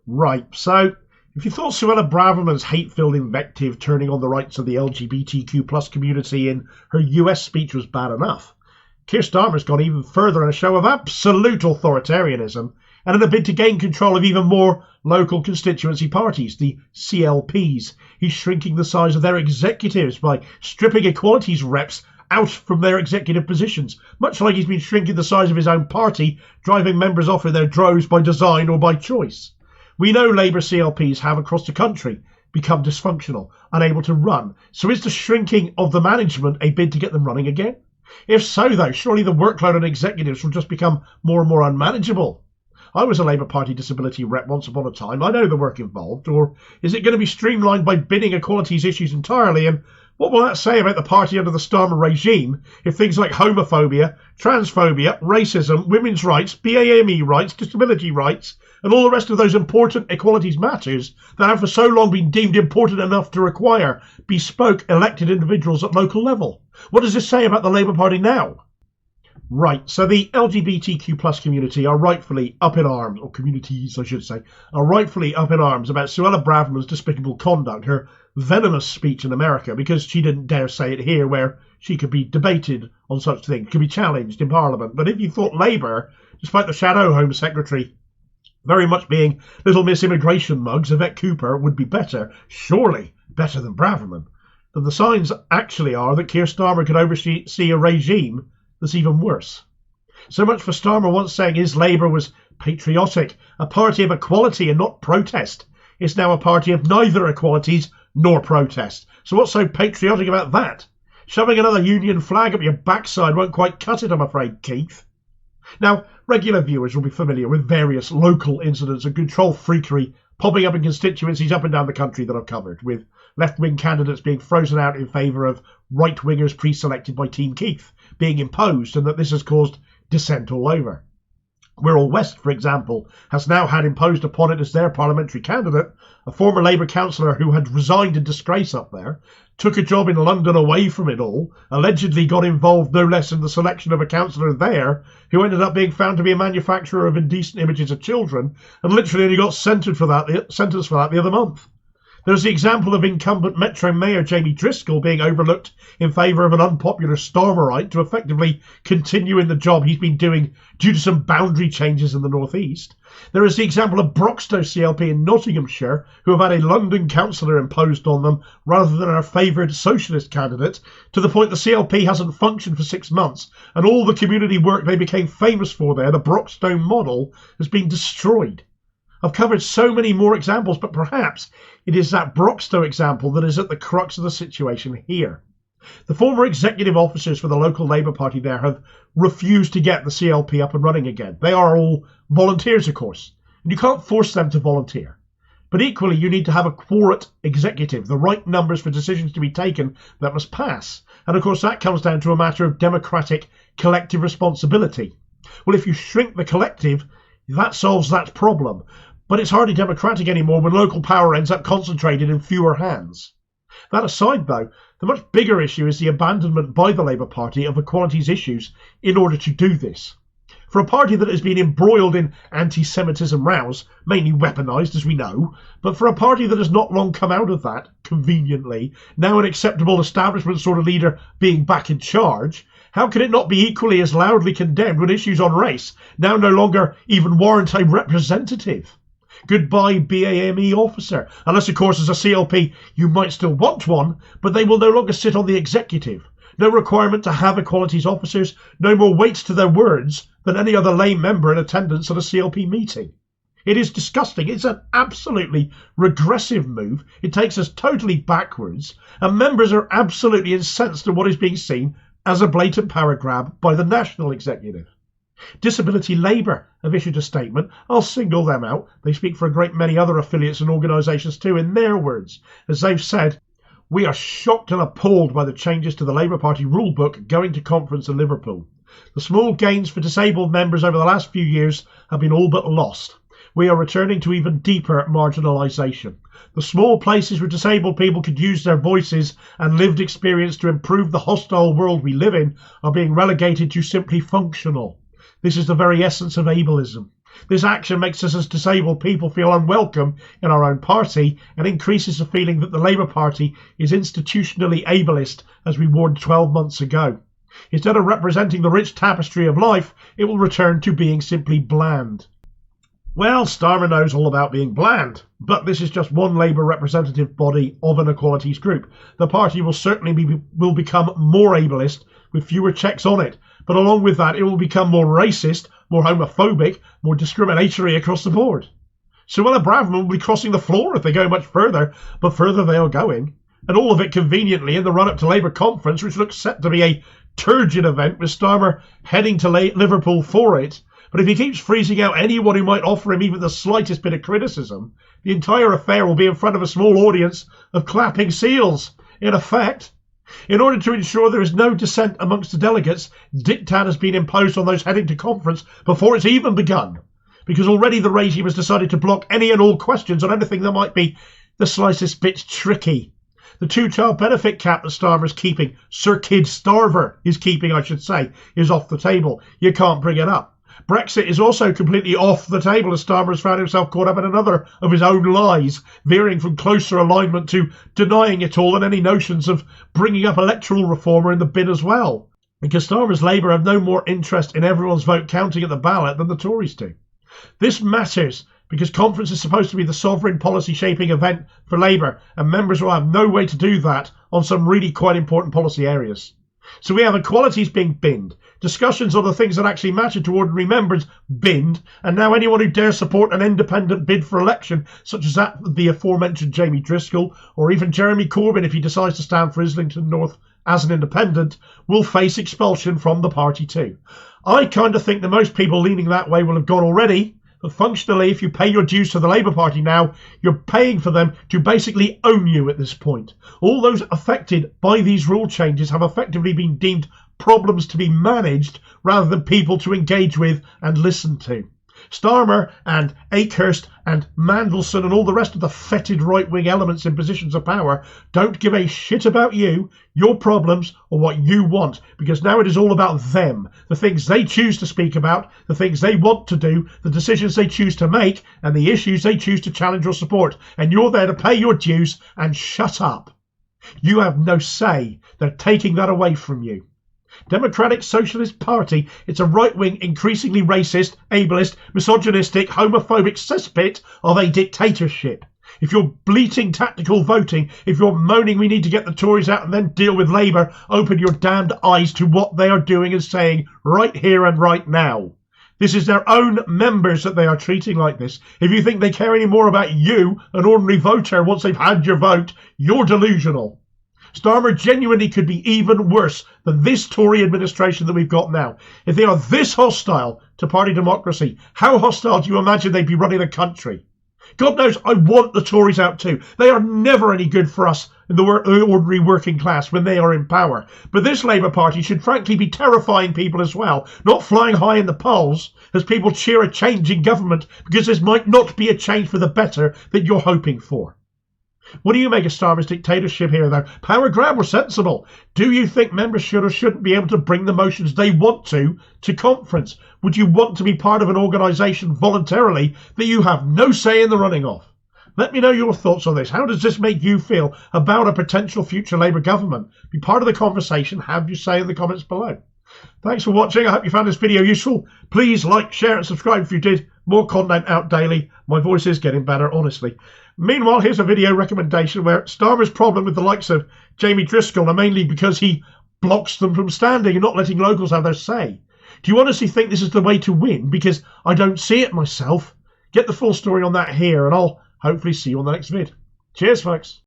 Right, so if you thought Suella Braverman's hate-filled invective turning on the rights of the LGBTQ plus community in her US speech was bad enough, Keir Starmer's gone even further in a show of absolute authoritarianism and in a bid to gain control of even more local constituency parties, the CLPs. He's shrinking the size of their executives by stripping Equalities reps out from their executive positions, much like he's been shrinking the size of his own party, driving members off in their droves by design or by choice. We know Labour CLPs have across the country become dysfunctional, unable to run. So is the shrinking of the management a bid to get them running again? If so, though, surely the workload on executives will just become more and more unmanageable. I was a Labour Party disability rep once upon a time. I know the work involved. Or is it going to be streamlined by bidding equalities issues entirely? And what will that say about the party under the Starmer regime if things like homophobia, transphobia, racism, women's rights, BAME rights, disability rights, and all the rest of those important equalities matters that have for so long been deemed important enough to require bespoke elected individuals at local level? What does this say about the Labour Party now? Right, so the LGBTQ plus community are rightfully up in arms, or communities I should say, are rightfully up in arms about Suella Braverman's despicable conduct, her venomous speech in America, because she didn't dare say it here where she could be debated on such things, could be challenged in Parliament. But if you thought Labour, despite the shadow Home Secretary very much being Little Miss Immigration mugs, Yvette Cooper would be better, surely better than Braverman, then the signs actually are that Keir Starmer could oversee a regime that's even worse. So much for Starmer once saying his Labour was patriotic, a party of equality and not protest. It's now a party of neither equalities nor protest. So what's so patriotic about that? Shoving another union flag up your backside won't quite cut it, I'm afraid, Keith. Now, regular viewers will be familiar with various local incidents of control freakery popping up in constituencies up and down the country that I've covered, with left-wing candidates being frozen out in favour of right-wingers pre-selected by Team Keith being imposed, and that this has caused dissent all over. Wirral West, for example, has now had imposed upon it as their parliamentary candidate a former Labour councillor who had resigned in disgrace up there, took a job in London away from it all, allegedly got involved no less in the selection of a councillor there, who ended up being found to be a manufacturer of indecent images of children, and literally only got sentenced for that the other month. There's the example of incumbent Metro Mayor Jamie Driscoll being overlooked in favour of an unpopular Starmerite to effectively continue in the job he's been doing due to some boundary changes in the North East. There is the example of Broxtowe CLP in Nottinghamshire, who have had a London councillor imposed on them rather than our favoured socialist candidate, to the point the CLP hasn't functioned for 6 months, and all the community work they became famous for there, the Broxtowe model, has been destroyed. I've covered so many more examples, but perhaps it is that Broxtowe example that is at the crux of the situation here. The former executive officers for the local Labour Party there have refused to get the CLP up and running again. They are all volunteers, of course, and you can't force them to volunteer. But equally, you need to have a quorate executive, the right numbers for decisions to be taken that must pass. And of course, that comes down to a matter of democratic collective responsibility. Well, if you shrink the collective, that solves that problem. But it's hardly democratic anymore when local power ends up concentrated in fewer hands. That aside, though, the much bigger issue is the abandonment by the Labour Party of equalities issues in order to do this. For a party that has been embroiled in anti-Semitism rows, mainly weaponised as we know, but for a party that has not long come out of that, conveniently, now an acceptable establishment sort of leader being back in charge, how can it not be equally as loudly condemned when issues on race now no longer even warrant a representative? Goodbye BAME officer, unless of course as a CLP you might still want one, but they will no longer sit on the executive. No requirement to have equalities officers, no more weight to their words than any other lay member in attendance at a CLP meeting. It is disgusting. It's an absolutely regressive move. It takes us totally backwards, and members are absolutely incensed at what is being seen as a blatant power grab by the national executive. Disability Labour have issued a statement. I'll single them out. They speak for a great many other affiliates and organisations too in their words, as they've said, "We are shocked and appalled by the changes to the Labour Party rulebook going to conference in Liverpool. The small gains for disabled members over the last few years have been all but lost. We are returning to even deeper marginalisation. The small places where disabled people could use their voices and lived experience to improve the hostile world we live in are being relegated to simply functional. This is the very essence of ableism. This action makes us as disabled people feel unwelcome in our own party and increases the feeling that the Labour Party is institutionally ableist, as we warned 12 months ago. Instead of representing the rich tapestry of life, it will return to being simply bland. Well, Starmer knows all about being bland, but this is just one Labour representative body of an Equalities group. The party will certainly will become more ableist with fewer checks on it, but along with that it will become more racist, more homophobic, more discriminatory across the board. Suella Braverman will be crossing the floor if they go much further, but further they are going. And all of it conveniently in the run-up to Labour conference, which looks set to be a turgid event with Starmer heading to Liverpool for it. But if he keeps freezing out anyone who might offer him even the slightest bit of criticism, the entire affair will be in front of a small audience of clapping seals. In effect, in order to ensure there is no dissent amongst the delegates, diktat has been imposed on those heading to conference before it's even begun, because already the regime has decided to block any and all questions on anything that might be the slightest bit tricky. The two-child benefit cap that Starmer is keeping, Sir Keir Starmer is keeping, I should say, is off the table. You can't bring it up. Brexit is also completely off the table as Starmer has found himself caught up in another of his own lies, veering from closer alignment to denying it all and any notions of bringing up electoral reform are in the bin as well. Because Starmer's Labour have no more interest in everyone's vote counting at the ballot than the Tories do. This matters because conference is supposed to be the sovereign policy shaping event for Labour, and members will have no way to do that on some really quite important policy areas. So we have equalities being binned, discussions on the things that actually matter to ordinary members binned, and now anyone who dares support an independent bid for election, such as that of the aforementioned Jamie Driscoll, or even Jeremy Corbyn if he decides to stand for Islington North as an independent, will face expulsion from the party too. I kind of think that most people leaning that way will have gone already, but functionally if you pay your dues to the Labour Party now, you're paying for them to basically own you at this point. All those affected by these rule changes have effectively been deemed problems to be managed rather than people to engage with and listen to. Starmer and Akehurst and Mandelson and all the rest of the fetid right-wing elements in positions of power don't give a shit about you, your problems, or what you want, because now it is all about them, the things they choose to speak about, the things they want to do, the decisions they choose to make, and the issues they choose to challenge or support. And you're there to pay your dues and shut up. You have no say. They're taking that away from you. Democratic Socialist Party, it's a right-wing, increasingly racist, ableist, misogynistic, homophobic cesspit of a dictatorship. If you're bleating tactical voting, if you're moaning we need to get the Tories out and then deal with Labour, open your damned eyes to what they are doing and saying right here and right now. This is their own members that they are treating like this. If you think they care any more about you, an ordinary voter, once they've had your vote, you're delusional. Starmer genuinely could be even worse than this Tory administration that we've got now. If they are this hostile to party democracy, how hostile do you imagine they'd be running the country? God knows I want the Tories out too. They are never any good for us in the ordinary working class when they are in power. But this Labour Party should frankly be terrifying people as well, not flying high in the polls as people cheer a change in government because this might not be a change for the better that you're hoping for. What do you make of Starmer's dictatorship here, though? Power grab or sensible? Do you think members should or shouldn't be able to bring the motions they want to conference? Would you want to be part of an organisation voluntarily that you have no say in the running of? Let me know your thoughts on this. How does this make you feel about a potential future Labour government? Be part of the conversation. Have your say in the comments below. Thanks for watching. I hope you found this video useful. Please like, share and subscribe if you did. More content out daily. My voice is getting better, honestly. Meanwhile, here's a video recommendation where Starmer's problem with the likes of Jamie Driscoll are mainly because he blocks them from standing and not letting locals have their say. Do you honestly think this is the way to win? Because I don't see it myself. Get the full story on that here, and I'll hopefully see you on the next vid. Cheers, folks.